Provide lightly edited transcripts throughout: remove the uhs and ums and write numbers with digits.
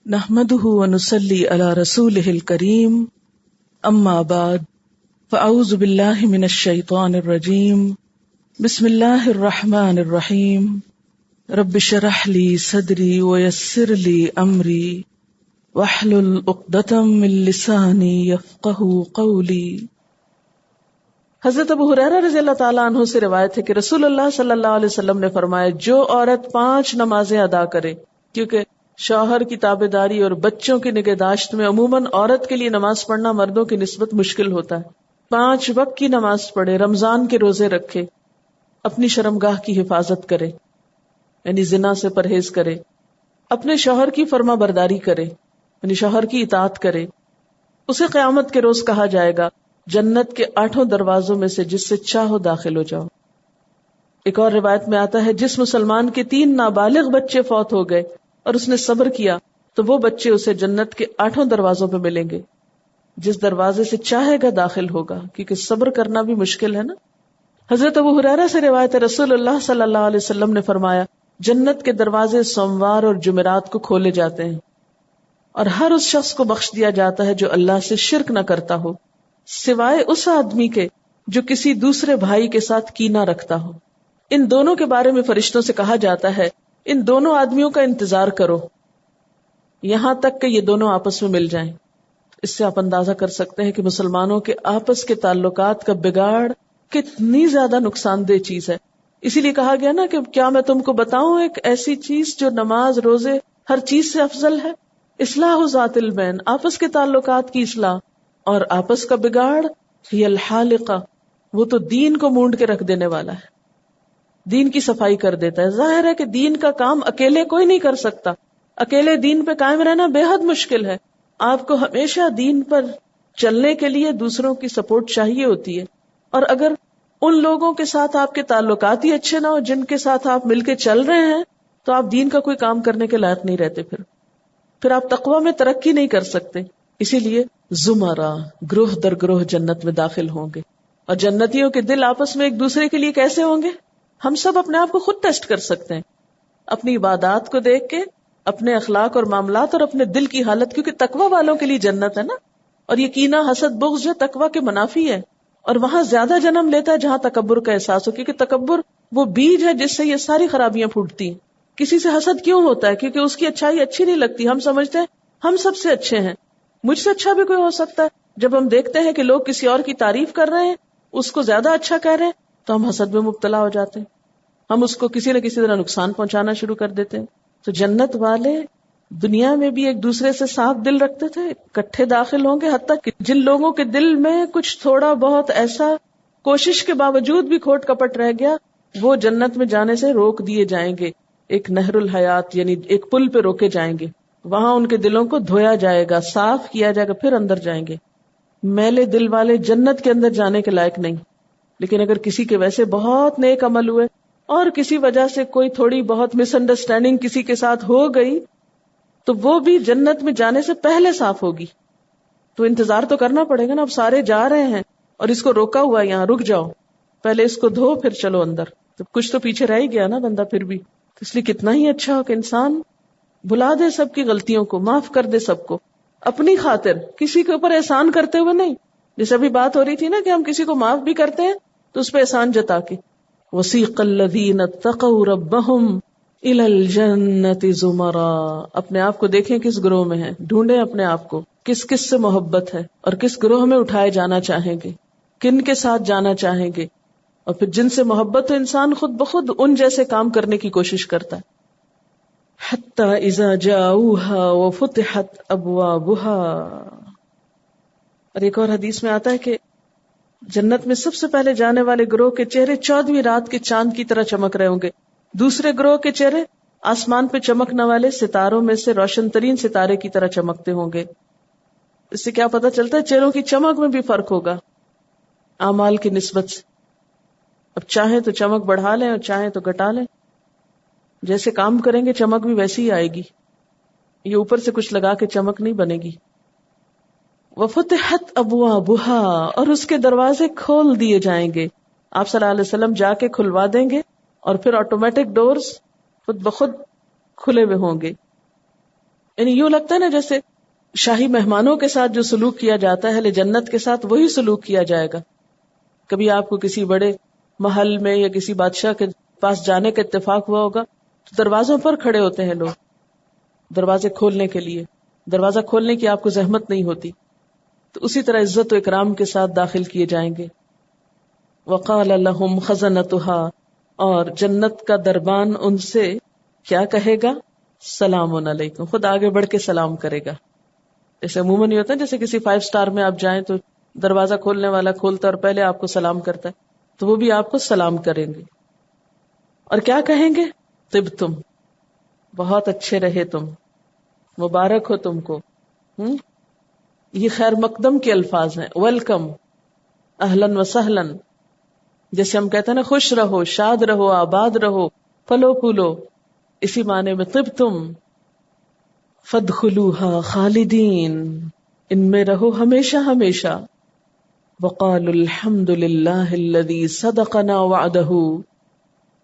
نحمده ونصلي على رسوله الكريم اما بعد فاعوذ بالله من الشيطان الرجيم بسم الله الرحمن الرحيم رب اشرح لي صدري ويسر لي امري واحلل عقدة من لساني يفقهوا قولي۔ حضرت ابو ہریرہ رضی اللہ تعالیٰ عنہ سے روایت ہے کہ رسول اللہ صلی اللہ علیہ وسلم نے فرمایا، جو عورت 5 نمازیں ادا کرے، کیونکہ شوہر کی تابعداری اور بچوں کی نگہداشت میں عموماً عورت کے لیے نماز پڑھنا مردوں کی نسبت مشکل ہوتا ہے، 5 وقت کی نماز پڑھے، رمضان کے روزے رکھے، اپنی شرمگاہ کی حفاظت کرے یعنی زنا سے پرہیز کرے، اپنے شوہر کی فرما برداری کرے یعنی شوہر کی اطاعت کرے، اسے قیامت کے روز کہا جائے گا جنت کے 8 دروازوں میں سے جس سے چاہو داخل ہو جاؤ۔ ایک اور روایت میں آتا ہے، جس مسلمان کے 3 نابالغ بچے فوت ہو گئے اور اس نے صبر کیا تو وہ بچے اسے جنت کے 8 دروازوں پہ ملیں گے، جس دروازے سے چاہے گا داخل ہوگا، کیونکہ صبر کرنا بھی مشکل ہے نا۔ حضرت ابو ہریرہ سے روایت ہے، رسول اللہ صلی اللہ علیہ وسلم نے فرمایا، جنت کے دروازے سوموار اور جمعرات کو کھولے جاتے ہیں اور ہر اس شخص کو بخش دیا جاتا ہے جو اللہ سے شرک نہ کرتا ہو، سوائے اس آدمی کے جو کسی دوسرے بھائی کے ساتھ کینہ رکھتا ہو۔ ان دونوں کے بارے میں فرشتوں سے کہا جاتا ہے، ان دونوں آدمیوں کا انتظار کرو یہاں تک کہ یہ دونوں آپس میں مل جائیں۔ اس سے آپ اندازہ کر سکتے ہیں کہ مسلمانوں کے آپس کے تعلقات کا بگاڑ کتنی زیادہ نقصان دہ چیز ہے۔ اسی لیے کہا گیا نا کہ کیا میں تم کو بتاؤں ایک ایسی چیز جو نماز، روزے، ہر چیز سے افضل ہے؟ اصلاح ذات البین، آپس کے تعلقات کی اصلاح، اور آپس کا بگاڑ ہی الحالقہ، وہ تو دین کو مونڈ کے رکھ دینے والا ہے، دین کی صفائی کر دیتا ہے۔ ظاہر ہے کہ دین کا کام اکیلے کوئی نہیں کر سکتا، اکیلے دین پہ قائم رہنا بے حد مشکل ہے۔ آپ کو ہمیشہ دین پر چلنے کے لیے دوسروں کی سپورٹ چاہیے ہوتی ہے، اور اگر ان لوگوں کے ساتھ آپ کے تعلقات ہی اچھے نہ ہو جن کے ساتھ آپ مل کے چل رہے ہیں تو آپ دین کا کوئی کام کرنے کے لائق نہیں رہتے، پھر آپ تقوی میں ترقی نہیں کر سکتے۔ اسی لیے زمرہ، گروہ در گروہ جنت میں داخل ہوں گے، اور جنتیوں کے دل آپس میں ایک دوسرے کے لیے کیسے ہوں گے؟ ہم سب اپنے آپ کو خود ٹیسٹ کر سکتے ہیں، اپنی عبادات کو دیکھ کے، اپنے اخلاق اور معاملات اور اپنے دل کی حالت، کیونکہ تقوی والوں کے لیے جنت ہے نا۔ اور یہ کینہ، حسد، بغض جو تقوی کے منافی ہے، اور وہاں زیادہ جنم لیتا ہے جہاں تکبر کا احساس ہو، کیونکہ تکبر وہ بیج ہے جس سے یہ ساری خرابیاں پھوٹتی ہیں۔ کسی سے حسد کیوں ہوتا ہے؟ کیونکہ اس کی اچھائی اچھی نہیں لگتی، ہم سمجھتے ہیں ہم سب سے اچھے ہیں، مجھ سے اچھا بھی کوئی ہو سکتا ہے۔ جب ہم دیکھتے ہیں کہ لوگ کسی اور کی تعریف کر رہے ہیں، اس کو زیادہ اچھا کہہ رہے ہیں، تو ہم حسد میں مبتلا ہو جاتے ہیں، ہم اس کو کسی نہ کسی طرح نقصان پہنچانا شروع کر دیتے ہیں۔ تو جنت والے دنیا میں بھی ایک دوسرے سے صاف دل رکھتے تھے، اکٹھے داخل ہوں گے، حتیٰ کہ جن لوگوں کے دل میں کچھ تھوڑا بہت ایسا کوشش کے باوجود بھی کھوٹ کپٹ رہ گیا، وہ جنت میں جانے سے روک دیے جائیں گے، ایک نہر الحیات یعنی ایک پل پہ روکے جائیں گے، وہاں ان کے دلوں کو دھویا جائے گا، صاف کیا جائے گا، پھر اندر جائیں گے۔ میلے دل والے جنت کے اندر جانے کے لائق نہیں۔ لیکن اگر کسی کے ویسے بہت نیک عمل ہوئے اور کسی وجہ سے کوئی تھوڑی بہت مس انڈرسٹینڈنگ کسی کے ساتھ ہو گئی تو وہ بھی جنت میں جانے سے پہلے صاف ہوگی۔ تو انتظار تو کرنا پڑے گا نا، اب سارے جا رہے ہیں اور اس کو روکا ہوا ہے، یہاں رک جاؤ، پہلے اس کو دھو پھر چلو اندر، تو کچھ تو پیچھے رہ ہی گیا نا بندہ پھر بھی۔ تو اس لیے کتنا ہی اچھا ہو کہ انسان بھلا دے سب کی غلطیوں کو، معاف کر دے سب کو، اپنی خاطر، کسی کے اوپر احسان کرتے ہوئے نہیں۔ جیسے ابھی بات ہو رہی تھی نا کہ ہم کسی کو معاف بھی کرتے ہیں تو اس پہ احسان جتا کے۔ وَسِيقَ الَّذِينَ اتَّقَوْا رَبَّهُمْ إِلَى الْجَنَّةِ زُمَرًا، اپنے آپ کو دیکھیں کس گروہ میں ہیں، ڈھونڈیں اپنے آپ کو کس کس سے محبت ہے اور کس گروہ میں اٹھائے جانا چاہیں گے، کن کے ساتھ جانا چاہیں گے، اور پھر جن سے محبت ہو انسان خود بخود ان جیسے کام کرنے کی کوشش کرتا ہے۔ حَتَّى إِذَا جَاءُوهَا وَفُتِحَتْ أَبْوَابُهَا، اور ایک اور حدیث میں آتا ہے کہ جنت میں سب سے پہلے جانے والے گروہ کے چہرے 14ویں رات کے چاند کی طرح چمک رہے ہوں گے، دوسرے گروہ کے چہرے آسمان پہ چمکنے والے ستاروں میں سے روشن ترین ستارے کی طرح چمکتے ہوں گے۔ اس سے کیا پتہ چلتا ہے؟ چہروں کی چمک میں بھی فرق ہوگا اعمال کی نسبت سے۔ اب چاہیں تو چمک بڑھا لیں اور چاہیں تو گھٹا لیں، جیسے کام کریں گے چمک بھی ویسی ہی آئے گی، یہ اوپر سے کچھ لگا کے چمک نہیں بنے گی۔ وَفُتِحَتْ أَبْوَابُهَا، اور اس کے دروازے کھول دیے جائیں گے، آپ صلی اللہ علیہ وسلم جا کے کھلوا دیں گے، اور پھر آٹومیٹک ڈورز خود بخود کھلے ہوئے ہوں گے۔ یعنی یوں لگتا ہے نا جیسے شاہی مہمانوں کے ساتھ جو سلوک کیا جاتا ہے اہل جنت کے ساتھ وہی سلوک کیا جائے گا. کبھی آپ کو کسی بڑے محل میں یا کسی بادشاہ کے پاس جانے کا اتفاق ہوا ہوگا تو دروازوں پر کھڑے ہوتے ہیں لوگ دروازے کھولنے کے لیے. دروازہ کھولنے کی آپ کو زحمت نہیں ہوتی. تو اسی طرح عزت و اکرام کے ساتھ داخل کیے جائیں گے. وقال لهم خزنتها، اور جنت کا دربان ان سے کیا کہے گا؟ سلام علیکم. خود آگے بڑھ کے سلام کرے گا. جیسے عموماً یہ ہوتا ہے جیسے کسی 5 اسٹار میں آپ جائیں تو دروازہ کھولنے والا کھولتا اور پہلے آپ کو سلام کرتا ہے، تو وہ بھی آپ کو سلام کریں گے. اور کیا کہیں گے؟ طبتم، بہت اچھے رہے تم، مبارک ہو تم کو. یہ خیر مقدم کے الفاظ ہیں. ویلکم، اہلن و سہلن، جیسے ہم کہتے ہیں نا خوش رہو، شاد رہو، آباد رہو، پھلو پھولو، اسی معنی میں طبتم فادخلوها خالدین، ان میں رہو ہمیشہ ہمیشہ. وقالوا الحمد للہ الذی صدقنا وعدہ،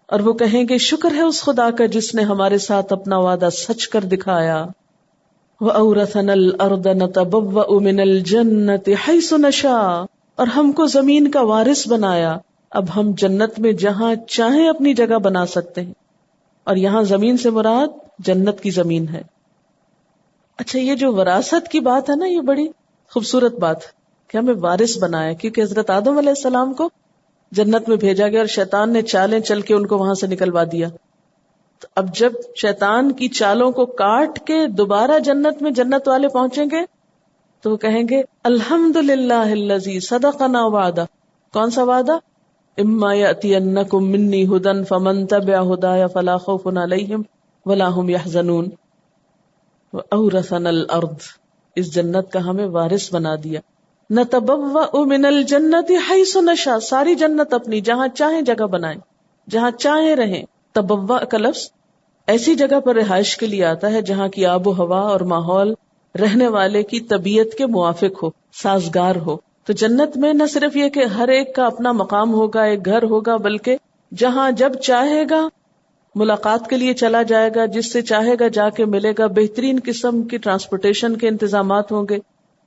اور وہ کہیں گے شکر ہے اس خدا کا جس نے ہمارے ساتھ اپنا وعدہ سچ کر دکھایا. وَأَوْرَثَنَا الْأَرْضَ نَتَبَوَّأُ مِنَ الْجَنَّةِ حَيْثُ نَشَاءُ، اور ہم کو زمین کا وارث بنایا، اب ہم جنت میں جہاں چاہیں اپنی جگہ بنا سکتے ہیں. اور یہاں زمین سے مراد جنت کی زمین ہے. اچھا، یہ جو وراثت کی بات ہے نا، یہ بڑی خوبصورت بات ہے کہ ہمیں وارث بنایا، کیونکہ حضرت آدم علیہ السلام کو جنت میں بھیجا گیا اور شیطان نے چالیں چل کے ان کو وہاں سے نکلوا دیا. تو اب جب شیطان کی چالوں کو کاٹ کے دوبارہ جنت میں جنت والے پہنچیں گے تو وہ کہیں گے الحمدللہ الذی صدقنا وعدہ. کون سا وعدہ؟ اما یأتینکم منی ھدی فمن تبع ھدای فلا خوف علیہم ولا ھم یحزنون. وَأَوْرَثَنَا الْأَرْضَ، اس جنت کا ہمیں وارث بنا دیا. نَتَبَوَّأُ مِنَ الْجَنَّةِ حَيْثُ نَشَاءُ، ساری جنت اپنی جہاں چاہیں جگہ بنائیں، جہاں چاہیں رہیں. تبوّأ کا لفظ ایسی جگہ پر رہائش کے لیے آتا ہے جہاں کی آب و ہوا اور ماحول رہنے والے کی طبیعت کے موافق ہو، سازگار ہو. تو جنت میں نہ صرف یہ کہ ہر ایک کا اپنا مقام ہوگا، ایک گھر ہوگا، بلکہ جہاں جب چاہے گا ملاقات کے لیے چلا جائے گا، جس سے چاہے گا جا کے ملے گا. بہترین قسم کی ٹرانسپورٹیشن کے انتظامات ہوں گے،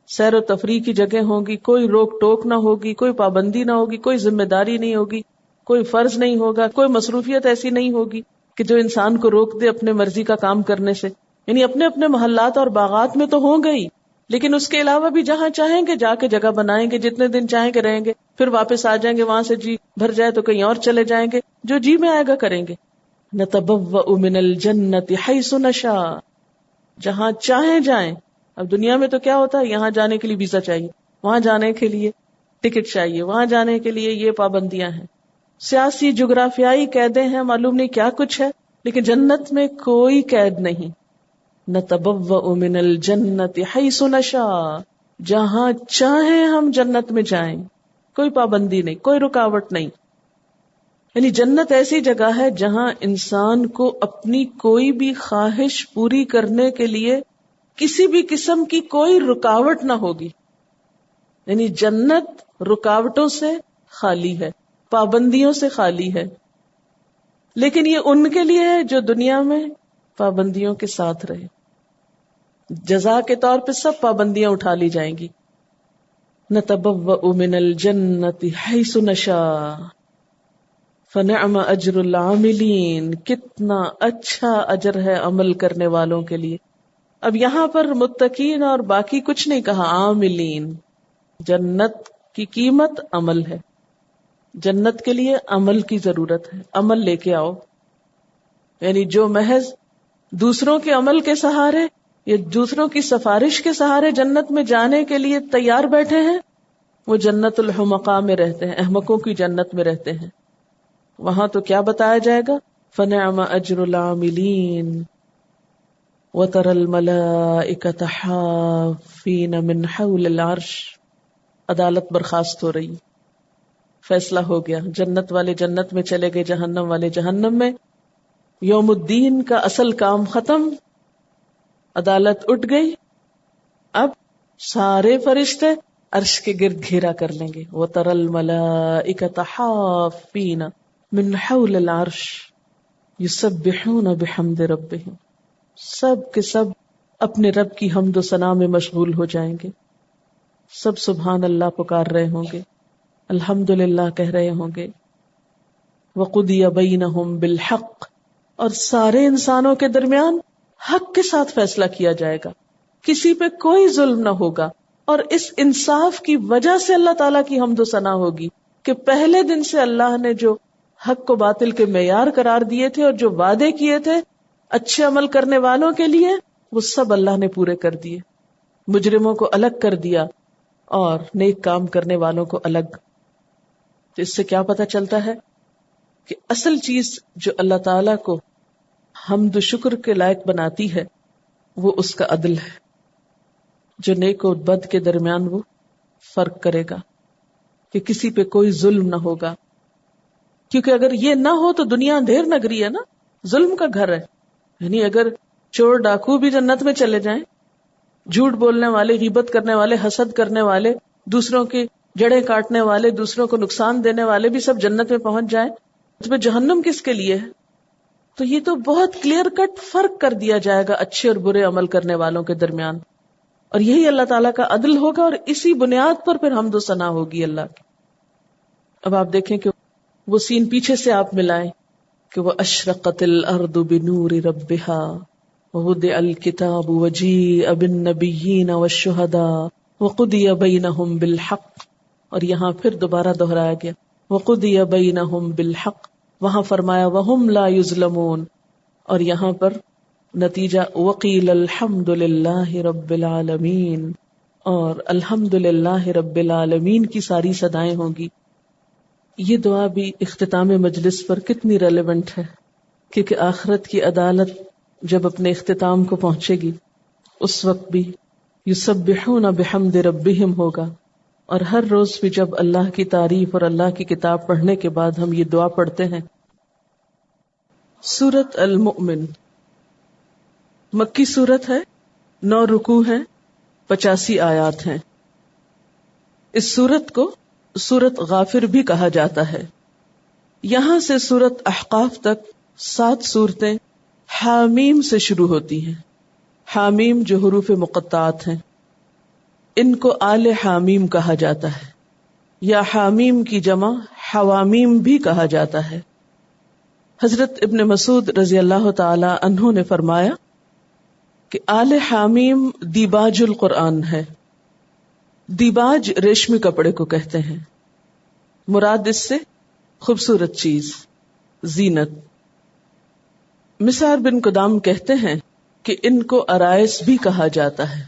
سیر و تفریح کی جگہ ہوں گی، کوئی روک ٹوک نہ ہوگی، کوئی پابندی نہ ہوگی، کوئی ذمہ داری نہیں ہوگی، کوئی فرض نہیں ہوگا، کوئی مصروفیت ایسی نہیں ہوگی کہ جو انسان کو روک دے اپنے مرضی کا کام کرنے سے. یعنی اپنے اپنے محلات اور باغات میں تو ہوں گے ہی، لیکن اس کے علاوہ بھی جہاں چاہیں گے جا کے جگہ بنائیں گے، جتنے دن چاہیں گے رہیں گے، پھر واپس آ جائیں گے. وہاں سے جی بھر جائے تو کہیں اور چلے جائیں گے، جو جی میں آئے گا کریں گے. نَتَبَوَّأُ مِنَ الْجَنَّةِ حَيْثُ نَشَاءُ، جہاں چاہیں جائیں. اب دنیا میں تو کیا ہوتا ہے، یہاں جانے کے لیے ویزا چاہیے، وہاں جانے کے لیے ٹکٹ چاہیے، وہاں جانے کے لیے یہ پابندیاں ہیں، سیاسی جغرافیائی قیدیں ہیں، معلوم نہیں کیا کچھ ہے. لیکن جنت میں کوئی قید نہیں. نَتَبَوَّأُ مِنَ الْجَنَّةِ حَيْثُ نَشَاءُ، جہاں چاہیں ہم جنت میں جائیں، کوئی پابندی نہیں، کوئی رکاوٹ نہیں. یعنی جنت ایسی جگہ ہے جہاں انسان کو اپنی کوئی بھی خواہش پوری کرنے کے لیے کسی بھی قسم کی کوئی رکاوٹ نہ ہوگی. یعنی جنت رکاوٹوں سے خالی ہے، پابندیوں سے خالی ہے. لیکن یہ ان کے لیے ہے جو دنیا میں پابندیوں کے ساتھ رہے. جزا کے طور پہ سب پابندیاں اٹھا لی جائیں گی. نَتَبَوَّأُ مِنَ الْجَنَّةِ حَيْثُ نَشَاءُ فَنِعْمَ أَجْرُ الْعَامِلِينَ، کتنا اچھا اجر ہے عمل کرنے والوں کے لیے. اب یہاں پر متقین اور باقی کچھ نہیں کہا، عاملین. جنت کی قیمت عمل ہے، جنت کے لیے عمل کی ضرورت ہے. عمل لے کے آؤ. یعنی جو محض دوسروں کے عمل کے سہارے یا دوسروں کی سفارش کے سہارے جنت میں جانے کے لیے تیار بیٹھے ہیں، وہ جنت الحمقاء میں رہتے ہیں، احمقوں کی جنت میں رہتے ہیں. وہاں تو کیا بتایا جائے گا؟ فَنِعْمَ أَجْرُ الْعَامِلِينَ وَتَرَى الْمَلَائِكَةَ حَافِّينَ مِنْ حَوْلِ الْعَرْشِ. عدالت برخاست ہو رہی، فیصلہ ہو گیا. جنت والے جنت میں چلے گئے، جہنم والے جہنم میں. یوم الدین کا اصل کام ختم، عدالت اٹھ گئی. اب سارے فرشتے عرش کے گرد گھیرا کر لیں گے. وَتَرَى الْمَلَائِكَةَ حَافِّينَ مِنْ حَوْلِ الْعَرْشِ يُسَبِّحُونَ بِحَمْدِ رَبِّهِمْ. سب کے سب اپنے رب کی حمد و ثنا میں مشغول ہو جائیں گے. سب سبحان اللہ پکار رہے ہوں گے، الحمدللہ کہہ رہے ہوں گے. وَقُضِيَ بَيْنَهُمْ بِالْحَقِّ، اور سارے انسانوں کے درمیان حق کے ساتھ فیصلہ کیا جائے گا، کسی پہ کوئی ظلم نہ ہوگا. اور اس انصاف کی وجہ سے اللہ تعالیٰ کی حمد و ثنا ہوگی کہ پہلے دن سے اللہ نے جو حق کو باطل کے معیار قرار دیے تھے اور جو وعدے کیے تھے اچھے عمل کرنے والوں کے لیے، وہ سب اللہ نے پورے کر دیے. مجرموں کو الگ کر دیا اور نیک کام کرنے والوں کو الگ. تو اس سے کیا پتہ چلتا ہے کہ اصل چیز جو اللہ تعالیٰ کو حمد و شکر کے لائق بناتی ہے وہ اس کا عدل ہے، جو نیک و بد کے درمیان وہ فرق کرے گا کہ کسی پہ کوئی ظلم نہ ہوگا. کیونکہ اگر یہ نہ ہو تو دنیا اندھیر نگری ہے نا، ظلم کا گھر ہے. یعنی اگر چور ڈاکو بھی جنت میں چلے جائیں، جھوٹ بولنے والے، غیبت کرنے والے، حسد کرنے والے، دوسروں کی جڑیں کاٹنے والے، دوسروں کو نقصان دینے والے بھی سب جنت میں پہنچ جائیں، تو پھر جہنم کس کے لیے ہے؟ تو یہ تو بہت کلیئر کٹ فرق کر دیا جائے گا اچھے اور برے عمل کرنے والوں کے درمیان. اور یہی اللہ تعالیٰ کا عدل ہوگا اور اسی بنیاد پر پھر حمد و ثنا ہوگی اللہ کی. اب آپ دیکھیں کہ وہ سین پیچھے سے آپ ملائیں کہ وہ اشرقت الارض بنور ربہا ووضع الکتاب وجیء بالنبیین والشہداء وقضی بینہم بالحق. اور یہاں پھر دوبارہ دہرایا گیا وقضی بینہم بالحق، وہاں فرمایا وہم لا یظلمون، اور یہاں پر نتیجہ وقیل الحمد للہ رب العالمین، اور الحمد للہ رب العالمین کی ساری صدائیں ہوں گی. یہ دعا بھی اختتام مجلس پر کتنی ریلیونٹ ہے، کیونکہ آخرت کی عدالت جب اپنے اختتام کو پہنچے گی اس وقت بھی یسبحون بحمد ربہم ہوگا. اور ہر روز بھی جب اللہ کی تعریف اور اللہ کی کتاب پڑھنے کے بعد ہم یہ دعا پڑھتے ہیں. سورۃ المؤمن مکی سورت ہے، 9 رکوع ہیں، 85 آیات ہیں. اس سورت کو سورت غافر بھی کہا جاتا ہے. یہاں سے سورت احقاف تک 7 صورتیں حامیم سے شروع ہوتی ہیں. حامیم جو حروف مقطعات ہیں، ان کو آل حامیم کہا جاتا ہے، یا حامیم کی جمع حوامیم بھی کہا جاتا ہے. حضرت ابن مسعود رضی اللہ تعالی عنہ نے فرمایا کہ آل حامیم دیباج القرآن ہے. دیباج ریشمی کپڑے کو کہتے ہیں، مراد اس سے خوبصورت چیز، زینت. مسعر بن قدام کہتے ہیں کہ ان کو عرائس بھی کہا جاتا ہے.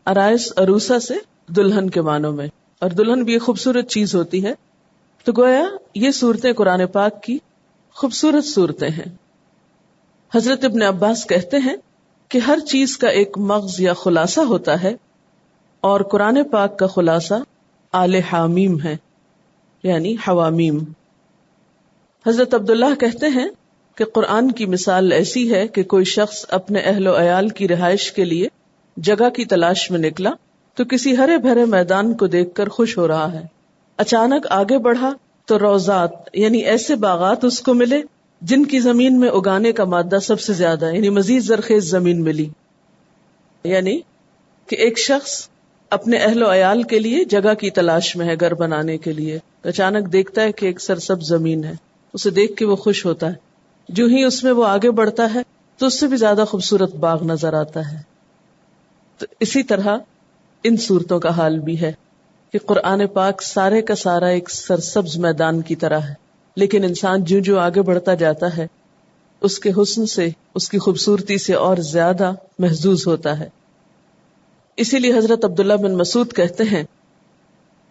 عرائس عروسہ سے دلہن کے معنوں میں، اور دلہن بھی ایک خوبصورت چیز ہوتی ہے. تو گویا یہ صورتیں قرآن پاک کی خوبصورت صورتیں ہیں. حضرت ابن عباس کہتے ہیں کہ ہر چیز کا ایک مغز یا خلاصہ ہوتا ہے، اور قرآن پاک کا خلاصہ آل حامیم ہے، یعنی حوامیم. حضرت عبداللہ کہتے ہیں کہ قرآن کی مثال ایسی ہے کہ کوئی شخص اپنے اہل و عیال کی رہائش کے لیے جگہ کی تلاش میں نکلا تو کسی ہرے بھرے میدان کو دیکھ کر خوش ہو رہا ہے. اچانک آگے بڑھا تو روضات یعنی ایسے باغات اس کو ملے جن کی زمین میں اگانے کا مادہ سب سے زیادہ، یعنی مزید زرخیز زمین ملی. یعنی کہ ایک شخص اپنے اہل و عیال کے لیے جگہ کی تلاش میں ہے گھر بنانے کے لیے، اچانک دیکھتا ہے کہ ایک سرسبز زمین ہے، اسے دیکھ کے وہ خوش ہوتا ہے. جو ہی اس میں وہ آگے بڑھتا ہے تو اس سے بھی زیادہ خوبصورت باغ نظر آتا ہے. تو اسی طرح ان صورتوں کا حال بھی ہے کہ قرآن پاک سارے کا سارا ایک سرسبز میدان کی طرح ہے، لیکن انسان جو جو آگے بڑھتا جاتا ہے اس کے حسن سے، اس کی خوبصورتی سے اور زیادہ محظوظ ہوتا ہے. اسی لیے حضرت عبداللہ بن مسعود کہتے ہیں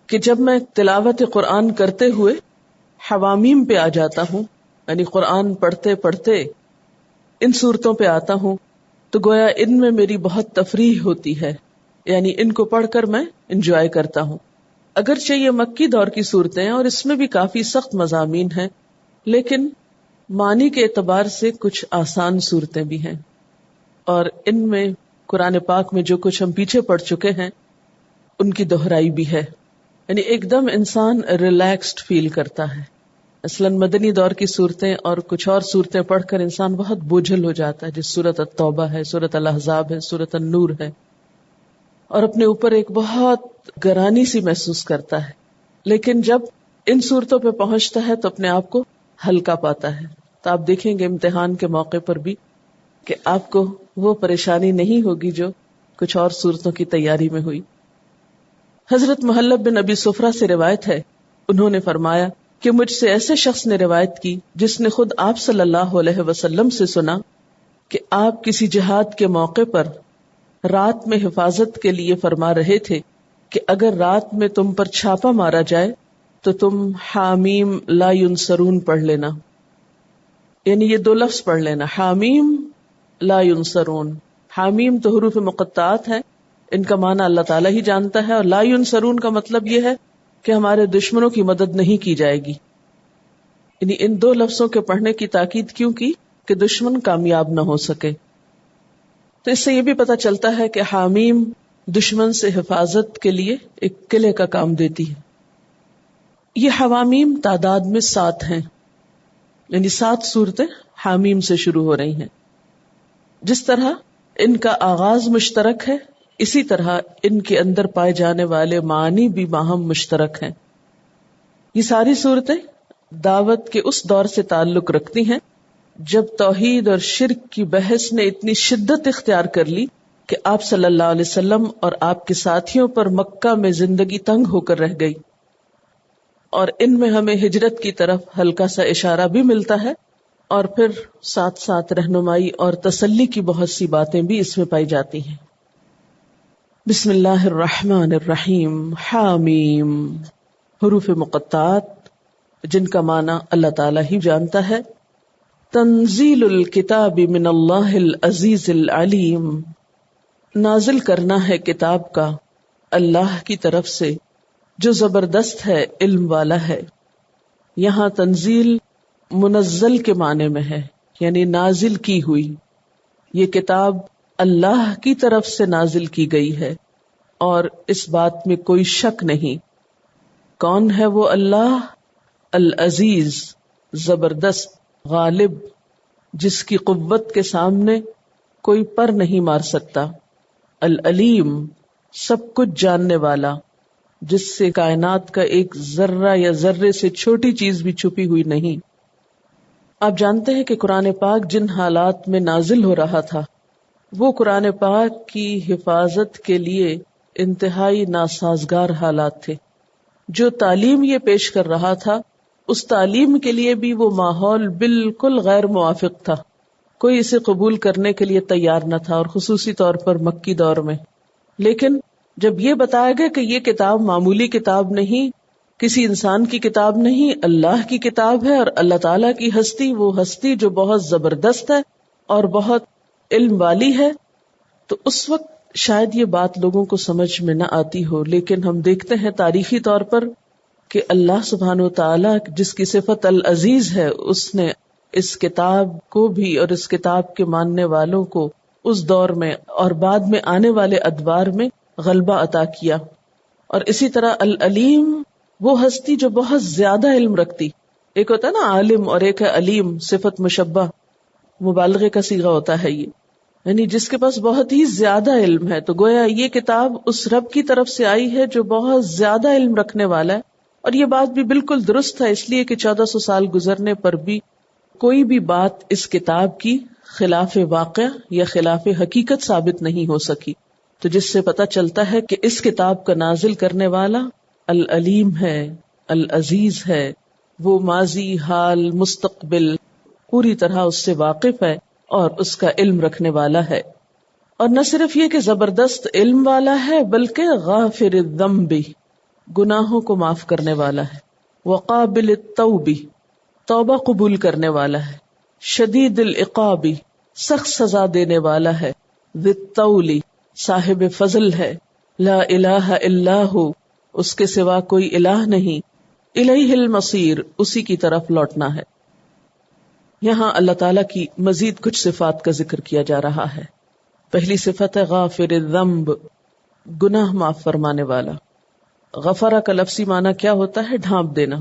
کہ جب میں تلاوت قرآن کرتے ہوئے حوامیم پہ آ جاتا ہوں، یعنی قرآن پڑھتے پڑھتے ان صورتوں پہ آتا ہوں، تو گویا ان میں میری بہت تفریح ہوتی ہے، یعنی ان کو پڑھ کر میں انجوائے کرتا ہوں. اگرچہ یہ مکی دور کی صورتیں ہیں اور اس میں بھی کافی سخت مضامین ہیں، لیکن معنی کے اعتبار سے کچھ آسان صورتیں بھی ہیں، اور ان میں قرآن پاک میں جو کچھ ہم پیچھے پڑھ چکے ہیں ان کی دہرائی بھی ہے. یعنی ایک دم انسان ریلیکسڈ فیل کرتا ہے، اصلاً مدنی دور کی صورتیں اور کچھ اور صورتیں پڑھ کر انسان بہت بوجھل ہو جاتا ہے، جس سورۃ التوبہ ہے، سورۃ الاحزاب ہے، سورۃ النور ہے، اور اپنے اوپر ایک بہت گرانی سی محسوس کرتا ہے. لیکن جب ان صورتوں پہ پہنچتا ہے تو اپنے آپ کو ہلکا پاتا ہے. تو آپ دیکھیں گے امتحان کے موقع پر بھی کہ آپ کو وہ پریشانی نہیں ہوگی جو کچھ اور صورتوں کی تیاری میں ہوئی. حضرت محلب بن ابی صفرہ سے روایت ہے، انہوں نے فرمایا کہ مجھ سے ایسے شخص نے روایت کی جس نے خود آپ صلی اللہ علیہ وسلم سے سنا کہ آپ کسی جہاد کے موقع پر رات میں حفاظت کے لیے فرما رہے تھے کہ اگر رات میں تم پر چھاپا مارا جائے تو تم حامیم لا ینصرون پڑھ لینا. یعنی یہ دو لفظ پڑھ لینا، حامیم لا ینصرون. حامیم تو حروف مقطعات ہیں، ان کا معنی اللہ تعالیٰ ہی جانتا ہے، اور لا ینصرون کا مطلب یہ ہے کہ ہمارے دشمنوں کی مدد نہیں کی جائے گی. یعنی ان دو لفظوں کے پڑھنے کی تاکید کیوں کی کہ دشمن کامیاب نہ ہو سکے. تو اس سے یہ بھی پتہ چلتا ہے کہ حامیم دشمن سے حفاظت کے لیے ایک قلعے کا کام دیتی ہے. یہ حوامیم تعداد میں 7 ہیں، یعنی 7 صورتیں حامیم سے شروع ہو رہی ہیں. جس طرح ان کا آغاز مشترک ہے، اسی طرح ان کے اندر پائے جانے والے معنی بھی باہم مشترک ہیں. یہ ساری صورتیں دعوت کے اس دور سے تعلق رکھتی ہیں جب توحید اور شرک کی بحث نے اتنی شدت اختیار کر لی کہ آپ صلی اللہ علیہ وسلم اور آپ کے ساتھیوں پر مکہ میں زندگی تنگ ہو کر رہ گئی. اور ان میں ہمیں ہجرت کی طرف ہلکا سا اشارہ بھی ملتا ہے، اور پھر ساتھ ساتھ رہنمائی اور تسلی کی بہت سی باتیں بھی اس میں پائی جاتی ہیں. بسم اللہ الرحمن الرحیم. حامیم، حروف مقطعات جن کا معنی اللہ تعالیٰ ہی جانتا ہے. تنزیل الکتاب من اللہ العزیز العلیم، نازل کرنا ہے کتاب کا اللہ کی طرف سے جو زبردست ہے، علم والا ہے. یہاں تنزیل منزل کے معنی میں ہے، یعنی نازل کی ہوئی. یہ کتاب اللہ کی طرف سے نازل کی گئی ہے اور اس بات میں کوئی شک نہیں. کون ہے وہ اللہ؟ العزیز، زبردست، غالب، جس کی قوت کے سامنے کوئی پر نہیں مار سکتا. العلیم، سب کچھ جاننے والا، جس سے کائنات کا ایک ذرہ یا ذرے سے چھوٹی چیز بھی چھپی ہوئی نہیں. آپ جانتے ہیں کہ قرآن پاک جن حالات میں نازل ہو رہا تھا وہ قرآن پاک کی حفاظت کے لیے انتہائی ناسازگار حالات تھے. جو تعلیم یہ پیش کر رہا تھا اس تعلیم کے لیے بھی وہ ماحول بالکل غیر موافق تھا. کوئی اسے قبول کرنے کے لیے تیار نہ تھا، اور خصوصی طور پر مکی دور میں. لیکن جب یہ بتایا گیا کہ یہ کتاب معمولی کتاب نہیں، کسی انسان کی کتاب نہیں، اللہ کی کتاب ہے، اور اللہ تعالیٰ کی ہستی، وہ ہستی جو بہت زبردست ہے اور بہت علم والی ہے، تو اس وقت شاید یہ بات لوگوں کو سمجھ میں نہ آتی ہو. لیکن ہم دیکھتے ہیں تاریخی طور پر کہ اللہ سبحانہ و تعالیٰ جس کی صفت العزیز ہے، اس نے اس کتاب کو بھی اور اس کتاب کے ماننے والوں کو اس دور میں اور بعد میں آنے والے ادوار میں غلبہ عطا کیا. اور اسی طرح العلیم، وہ ہستی جو بہت زیادہ علم رکھتی. ایک ہوتا ہے نا عالم اور ایک ہے علیم، صفت مشبہ، مبالغے کا صیغہ ہوتا ہے یہ، یعنی جس کے پاس بہت ہی زیادہ علم ہے. تو گویا یہ کتاب اس رب کی طرف سے آئی ہے جو بہت زیادہ علم رکھنے والا ہے. اور یہ بات بھی بالکل درست ہے، اس لیے کہ 1400 سال گزرنے پر بھی کوئی بھی بات اس کتاب کی خلاف واقع یا خلاف حقیقت ثابت نہیں ہو سکی. تو جس سے پتہ چلتا ہے کہ اس کتاب کا نازل کرنے والا العلیم ہے، العزیز ہے، وہ ماضی، حال، مستقبل پوری طرح اس سے واقف ہے اور اس کا علم رکھنے والا ہے. اور نہ صرف یہ کہ زبردست علم والا ہے بلکہ غافر الذنب، گناہوں کو معاف کرنے والا ہے. وقابل التوب، توبہ قبول کرنے والا ہے. شدید العقاب، سخت سزا دینے والا ہے. ذی الطول، صاحب فضل ہے. لا الہ الا ہو، اس کے سوا کوئی الہ نہیں. الیہ المصیر، اسی کی طرف لوٹنا ہے. یہاں اللہ تعالیٰ کی مزید کچھ صفات کا ذکر کیا جا رہا ہے. پہلی صفت ہے غافر الذنب، گناہ معاف فرمانے والا. غفرہ کا لفظی معنی کیا ہوتا ہے؟ ڈھانپ دینا.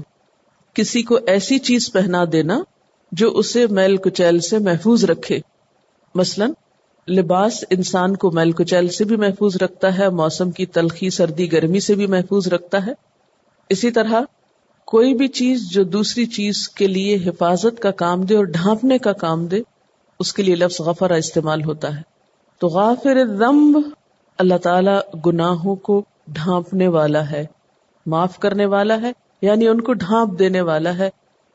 کسی کو ایسی چیز پہنا دینا جو اسے میل کچیل سے محفوظ رکھے. مثلا لباس انسان کو میل کچیل سے بھی محفوظ رکھتا ہے، موسم کی تلخی سردی گرمی سے بھی محفوظ رکھتا ہے. اسی طرح کوئی بھی چیز جو دوسری چیز کے لیے حفاظت کا کام دے اور ڈھانپنے کا کام دے، اس کے لیے لفظ غفرہ استعمال ہوتا ہے. تو غافر الذنب، اللہ تعالی گناہوں کو ڈھانپنے والا ہے، معاف کرنے والا ہے، یعنی ان کو ڈھانپ دینے والا ہے،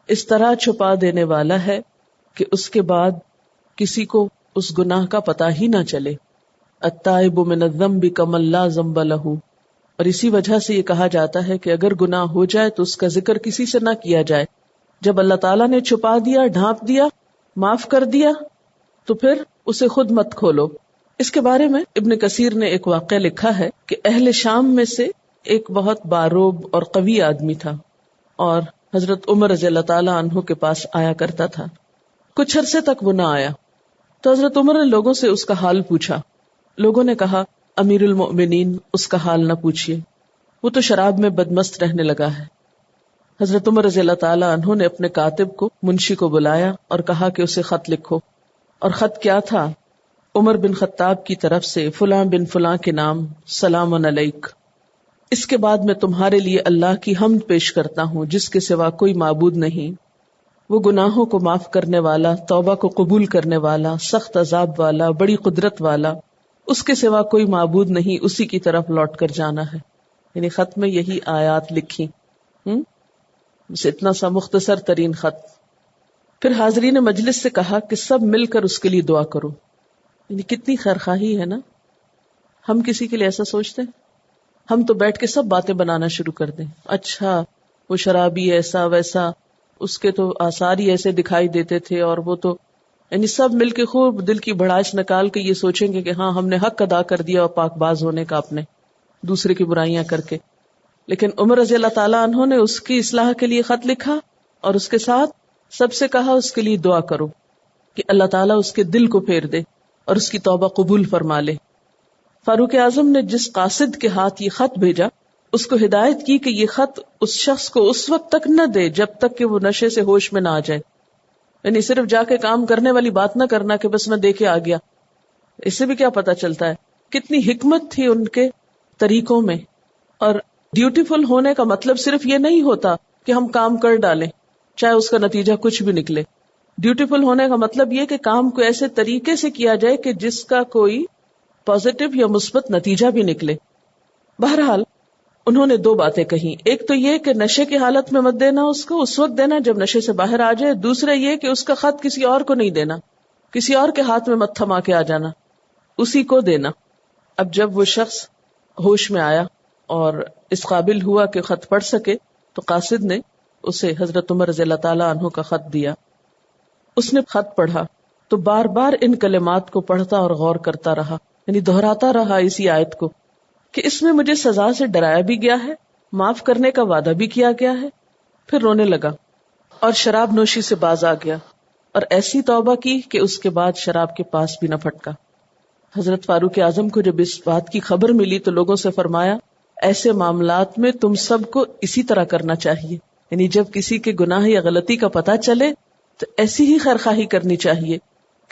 اس طرح چھپا دینے والا ہے کہ اس کے بعد کسی کو اس گناہ کا پتہ ہی نہ چلے. التائب من الذنب کمن لا ذنب لہ. اور اسی وجہ سے یہ کہا جاتا ہے کہ اگر گناہ ہو جائے تو اس کا ذکر کسی سے نہ کیا جائے. جب اللہ تعالیٰ نے چھپا دیا، ڈھانپ دیا، معاف کر دیا، تو پھر اسے خود مت کھولو. اس کے بارے میں ابن کثیر نے ایک واقعہ لکھا ہے کہ اہل شام میں سے ایک بہت باروب اور قوی آدمی تھا اور حضرت عمر رضی اللہ تعالیٰ عنہ کے پاس آیا کرتا تھا. کچھ عرصے تک وہ نہ آیا تو حضرت عمر نے لوگوں سے اس کا حال پوچھا. لوگوں نے کہا امیر المؤمنین اس کا حال نہ پوچھیے، وہ تو شراب میں بدمست رہنے لگا ہے. حضرت عمر رضی اللہ تعالیٰ عنہ نے اپنے کاتب کو، منشی کو بلایا اور کہا کہ اسے خط لکھو. اور خط کیا تھا؟ عمر بن خطاب کی طرف سے فلاں بن فلاں کے نام، سلام علیک. اس کے بعد میں تمہارے لیے اللہ کی حمد پیش کرتا ہوں جس کے سوا کوئی معبود نہیں، وہ گناہوں کو معاف کرنے والا، توبہ کو قبول کرنے والا، سخت عذاب والا، بڑی قدرت والا، اس کے سوا کوئی معبود نہیں، اسی کی طرف لوٹ کر جانا ہے. یعنی خط میں یہی آیات لکھی، بس اتنا سا مختصر ترین خط. پھر حاضرین مجلس سے کہا کہ سب مل کر اس کے لیے دعا کرو. یعنی کتنی خیرخواہی ہے نا. ہم کسی کے لیے ایسا سوچتے ہیں؟ ہم تو بیٹھ کے سب باتیں بنانا شروع کر دیں. اچھا وہ شرابی ایسا ویسا، اس کے تو آثار ہی ایسے دکھائی دیتے تھے، اور وہ تو یعنی سب مل کے خوب دل کی بھڑاس نکال کے یہ سوچیں گے کہ ہاں ہم نے حق ادا کر دیا اور پاک باز ہونے کا اپنے دوسرے کی برائیاں کر کے. لیکن عمر رضی اللہ تعالیٰ عنہ نے اس کی اصلاح کے لیے خط لکھا اور اس کے ساتھ سب سے کہا اس کے لیے دعا کرو کہ اللہ تعالیٰ اس کے دل کو پھیر دے اور اس کی توبہ قبول فرما لے. فاروق اعظم نے جس قاصد کے ہاتھ یہ خط بھیجا اس کو ہدایت کی کہ یہ خط اس شخص کو اس وقت تک نہ دے جب تک کہ وہ نشے سے ہوش میں نہ آ جائے. یعنی صرف جا کے کام کرنے والی بات نہ کرنا کہ بس میں دے کے آ گیا. اس سے بھی کیا پتا چلتا ہے کتنی حکمت تھی ان کے طریقوں میں. اور ڈیوٹیفل ہونے کا مطلب صرف یہ نہیں ہوتا کہ ہم کام کر ڈالیں چاہے اس کا نتیجہ کچھ بھی نکلے. ڈیوٹیفل ہونے کا مطلب یہ کہ کام کو ایسے طریقے سے کیا جائے کہ جس کا کوئی پازیٹو یا مثبت نتیجہ بھی نکلے. بہرحال انہوں نے دو باتیں کہیں. ایک تو یہ کہ نشے کی حالت میں مت دینا، اس کو اس وقت دینا جب نشے سے باہر آ جائے. دوسرا یہ کہ اس کا خط کسی اور کو نہیں دینا، کسی اور کے ہاتھ میں مت تھما کے آ جانا، اسی کو دینا. اب جب وہ شخص ہوش میں آیا اور اس قابل ہوا کہ خط پڑھ سکے تو قاصد نے اسے حضرت عمر رضی اللہ تعالیٰ عنہ کا خط دیا. اس نے خط پڑھا تو بار بار ان کلمات کو پڑھتا اور غور کرتا رہا، یعنی دہراتا رہا اسی آیت کو کہ اس میں مجھے سزا سے ڈرایا بھی گیا ہے، معاف کرنے کا وعدہ بھی کیا گیا ہے. پھر رونے لگا اور شراب نوشی سے باز آ گیا اور ایسی توبہ کی کہ اس کے بعد شراب کے پاس بھی نہ پھٹکا. حضرت فاروق اعظم کو جب اس بات کی خبر ملی تو لوگوں سے فرمایا ایسے معاملات میں تم سب کو اسی طرح کرنا چاہیے. یعنی جب کسی کے گناہ یا غلطی کا پتہ چلے تو ایسی ہی خیرخواہی کرنی چاہیے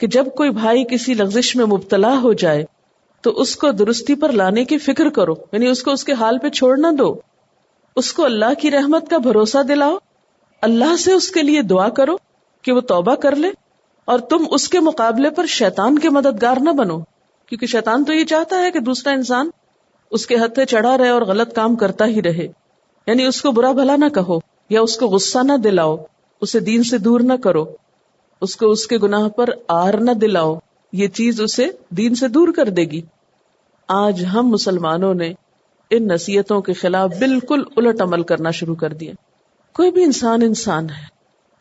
کہ جب کوئی بھائی کسی لغزش میں مبتلا ہو جائے تو اس کو درستی پر لانے کی فکر کرو. یعنی اس کو اس کے حال پہ چھوڑ نہ دو، اس کو اللہ کی رحمت کا بھروسہ دلاؤ، اللہ سے اس کے لیے دعا کرو کہ وہ توبہ کر لے، اور تم اس کے مقابلے پر شیطان کے مددگار نہ بنو، کیونکہ شیطان تو یہ چاہتا ہے کہ دوسرا انسان اس کے ہتھے چڑھا رہے اور غلط کام کرتا ہی رہے. یعنی اس کو برا بھلا نہ کہو یا اس کو غصہ نہ دلاؤ، اسے دین سے دور نہ کرو، اس کو اس کے گناہ پر آر نہ دلاؤ، یہ چیز اسے دین سے دور کر دے گی. آج ہم مسلمانوں نے ان نصیحتوں کے خلاف بالکل الٹ عمل کرنا شروع کر دیا. کوئی بھی انسان ہے،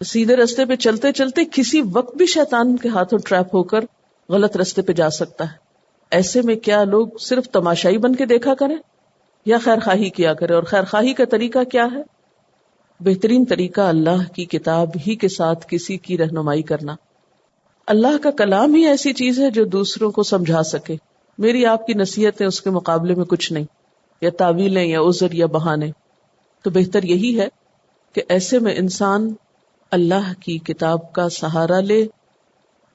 سیدھے رستے پہ چلتے چلتے کسی وقت بھی شیطان کے ہاتھوں ٹریپ ہو کر غلط رستے پہ جا سکتا ہے. ایسے میں کیا لوگ صرف تماشائی بن کے دیکھا کریں یا خیرخواہی کیا کرے؟ اور خیرخواہی کا طریقہ کیا ہے؟ بہترین طریقہ اللہ کی کتاب ہی کے ساتھ کسی کی رہنمائی کرنا. اللہ کا کلام ہی ایسی چیز ہے جو دوسروں کو سمجھا سکے. میری آپ کی نصیحتیں اس کے مقابلے میں کچھ نہیں، یا تعویلیں یا عذر یا بہانے. تو بہتر یہی ہے کہ ایسے میں انسان اللہ کی کتاب کا سہارا لے،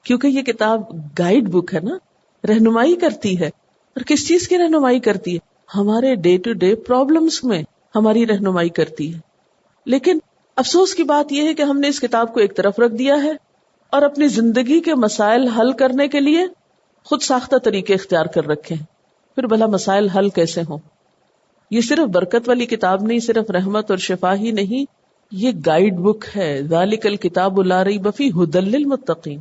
کیونکہ یہ کتاب گائیڈ بک ہے نا، رہنمائی کرتی ہے. اور کس چیز کی رہنمائی کرتی ہے؟ ہمارے ڈے ٹو ڈے پرابلمس میں ہماری رہنمائی کرتی ہے. لیکن افسوس کی بات یہ ہے کہ ہم نے اس کتاب کو ایک طرف رکھ دیا ہے اور اپنی زندگی کے مسائل حل کرنے کے لیے خود ساختہ طریقے اختیار کر رکھے ہیں. پھر بھلا مسائل حل کیسے ہوں؟ یہ صرف برکت والی کتاب نہیں، صرف رحمت اور شفا ہی نہیں، یہ گائیڈ بک ہے. ذالک الکتاب لا ریب فیہ ھدی للمتقین.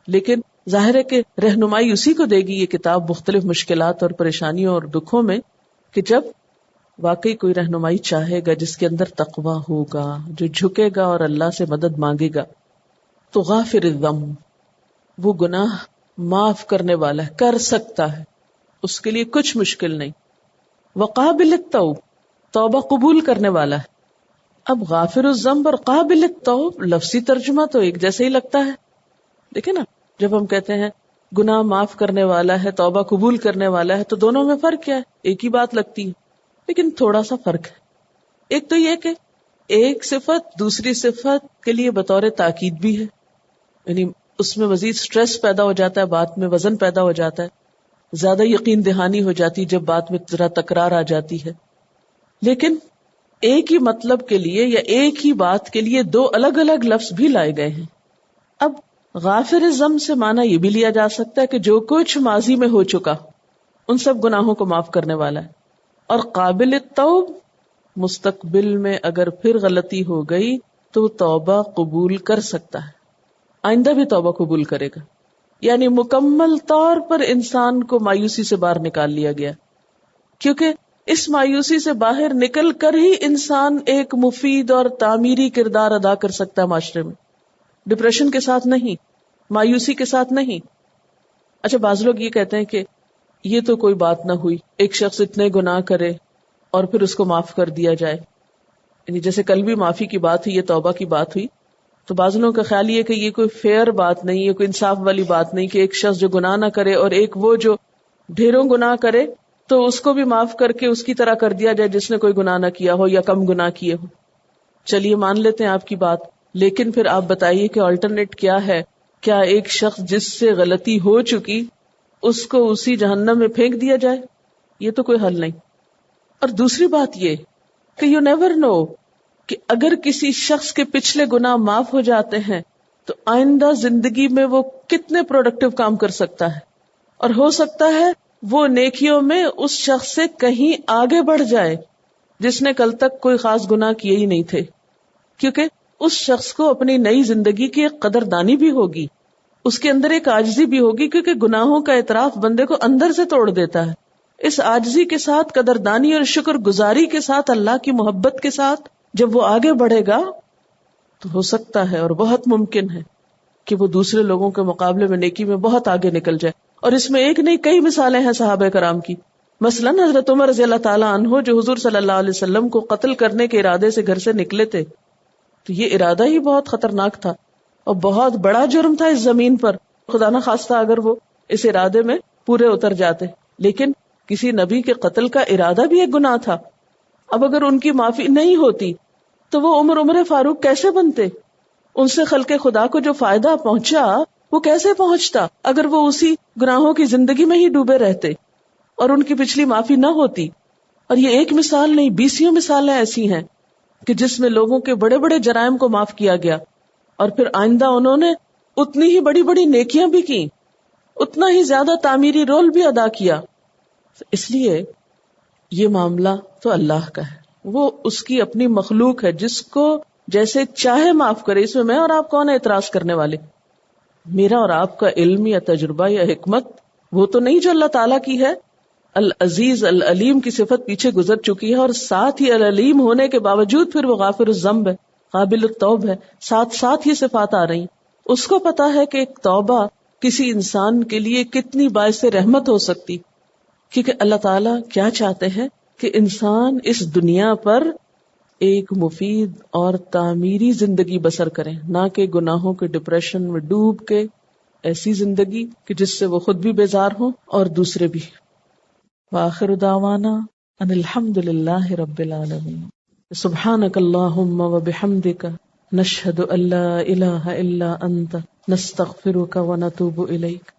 لیکن ظاہر ہے کہ رہنمائی اسی کو دے گی یہ کتاب مختلف مشکلات اور پریشانیوں اور دکھوں میں، کہ جب واقعی کوئی رہنمائی چاہے گا جس کے اندر تقویٰ ہوگا، جو جھکے گا اور اللہ سے مدد مانگے گا. تو غافر الذنب، وہ گناہ معاف کرنے والا ہے، کر سکتا ہے، اس کے لیے کچھ مشکل نہیں. وقابل التوب، توبہ قبول کرنے والا ہے. اب غافر الذنب اور قابل التوب لفظی ترجمہ تو ایک جیسے ہی لگتا ہے. دیکھیں نا، جب ہم کہتے ہیں گناہ معاف کرنے والا ہے، توبہ قبول کرنے والا ہے، تو دونوں میں فرق کیا ہے؟ ایک ہی بات لگتی ہے، لیکن تھوڑا سا فرق ہے. ایک تو یہ کہ ایک صفت دوسری صفت کے لیے بطور تاکید بھی ہے، یعنی اس میں مزید سٹریس پیدا ہو جاتا ہے، بات میں وزن پیدا ہو جاتا ہے، زیادہ یقین دہانی ہو جاتی جب بات میں ذرا تکرار آ جاتی ہے. لیکن ایک ہی مطلب کے لیے یا ایک ہی بات کے لیے دو الگ الگ لفظ بھی لائے گئے ہیں. اب غافر الذنب سے معنی یہ بھی لیا جا سکتا ہے کہ جو کچھ ماضی میں ہو چکا ان سب گناہوں کو معاف کرنے والا ہے. اور قابل التوب، مستقبل میں اگر پھر غلطی ہو گئی تو توبہ قبول کر سکتا ہے، آئندہ بھی توبہ قبول کرے گا. یعنی مکمل طور پر انسان کو مایوسی سے باہر نکال لیا گیا، کیونکہ اس مایوسی سے باہر نکل کر ہی انسان ایک مفید اور تعمیری کردار ادا کر سکتا ہے معاشرے میں. ڈپریشن کے ساتھ نہیں، مایوسی کے ساتھ نہیں. اچھا، بعض لوگ یہ کہتے ہیں کہ یہ تو کوئی بات نہ ہوئی، ایک شخص اتنے گناہ کرے اور پھر اس کو معاف کر دیا جائے. یعنی جیسے کل بھی معافی کی بات ہوئی، یہ توبہ کی بات ہوئی، تو بعض لوگوں کا خیال یہ کہ یہ کوئی فیئر بات نہیں، یہ کوئی انصاف والی بات نہیں کہ ایک شخص جو گناہ نہ کرے اور ایک وہ جو ڈھیروں گناہ کرے تو اس کو بھی معاف کر کے اس کی طرح کر دیا جائے جس نے کوئی گناہ نہ کیا ہو یا کم گناہ کیے ہو. چلیے مان لیتے ہیں آپ کی بات، لیکن پھر آپ بتائیے کہ آلٹرنیٹ کیا ہے؟ کیا ایک شخص جس سے غلطی ہو چکی اس کو اسی جہنم میں پھینک دیا جائے؟ یہ تو کوئی حل نہیں. اور دوسری بات یہ کہ یو نیور نو کہ اگر کسی شخص کے پچھلے گناہ معاف ہو جاتے ہیں تو آئندہ زندگی میں وہ کتنے پروڈکٹیو کام کر سکتا ہے، اور ہو سکتا ہے وہ نیکیوں میں اس شخص سے کہیں آگے بڑھ جائے جس نے کل تک کوئی خاص گناہ کیے ہی نہیں تھے، کیونکہ اس شخص کو اپنی نئی زندگی کی ایک قدردانی بھی ہوگی، اس کے اندر ایک عاجزی بھی ہوگی، کیونکہ گناہوں کا اعتراف بندے کو اندر سے توڑ دیتا ہے. اس عاجزی کے ساتھ، قدردانی اور شکر گزاری کے ساتھ، اللہ کی محبت کے ساتھ جب وہ آگے بڑھے گا تو ہو سکتا ہے اور بہت ممکن ہے کہ وہ دوسرے لوگوں کے مقابلے میں نیکی میں بہت آگے نکل جائے. اور اس میں ایک نہیں کئی مثالیں ہیں صحابہ کرام کی. مثلا حضرت عمر رضی اللہ تعالیٰ عنہ جو حضور صلی اللہ علیہ وسلم کو قتل کرنے کے ارادے سے گھر سے نکلے تھے، تو یہ ارادہ ہی بہت خطرناک تھا اور بہت بڑا جرم تھا اس زمین پر. خدا نہ خواستہ اگر وہ اس ارادے میں پورے اتر جاتے، لیکن کسی نبی کے قتل کا ارادہ بھی ایک گناہ تھا. اب اگر ان کی معافی نہیں ہوتی تو وہ عمر فاروق کیسے بنتے؟ ان سے خلق خدا کو جو فائدہ پہنچا وہ کیسے پہنچتا اگر وہ اسی گناہوں کی زندگی میں ہی ڈوبے رہتے اور ان کی پچھلی معافی نہ ہوتی؟ اور یہ ایک مثال نہیں، 20 مثالیں ایسی ہیں کہ جس میں لوگوں کے بڑے بڑے جرائم کو معاف کیا گیا اور پھر آئندہ انہوں نے اتنی ہی بڑی بڑی نیکیاں بھی کی، اتنا ہی زیادہ تعمیری رول بھی ادا کیا. اس لیے یہ معاملہ تو اللہ کا ہے، وہ اس کی اپنی مخلوق ہے، جس کو جیسے چاہے معاف کرے. اس میں میں اور آپ کون ہے اعتراض کرنے والے؟ میرا اور آپ کا علم یا تجربہ یا حکمت وہ تو نہیں جو اللہ تعالیٰ کی ہے. العزیز العلیم کی صفت پیچھے گزر چکی ہے، اور ساتھ ہی العلیم ہونے کے باوجود پھر وہ غافر الذنب ہے، قابل التوب ہے، ساتھ ہی صفات آ رہی. اس کو پتا ہے کہ ایک توبہ کسی انسان کے لیے کتنی باعث رحمت ہو سکتی، کیونکہ اللہ تعالیٰ کیا چاہتے ہیں کہ انسان اس دنیا پر ایک مفید اور تعمیری زندگی بسر کرے، نہ کہ گناہوں کے ڈپریشن میں ڈوب کے ایسی زندگی کہ جس سے وہ خود بھی بیزار ہوں اور دوسرے بھی. وآخر دعوانا ان الحمد للہ رب العالمین. سبحانک اللہم و بحمدک نشہد ان لا الہ الا انت نستغفرک و نتوب الیک.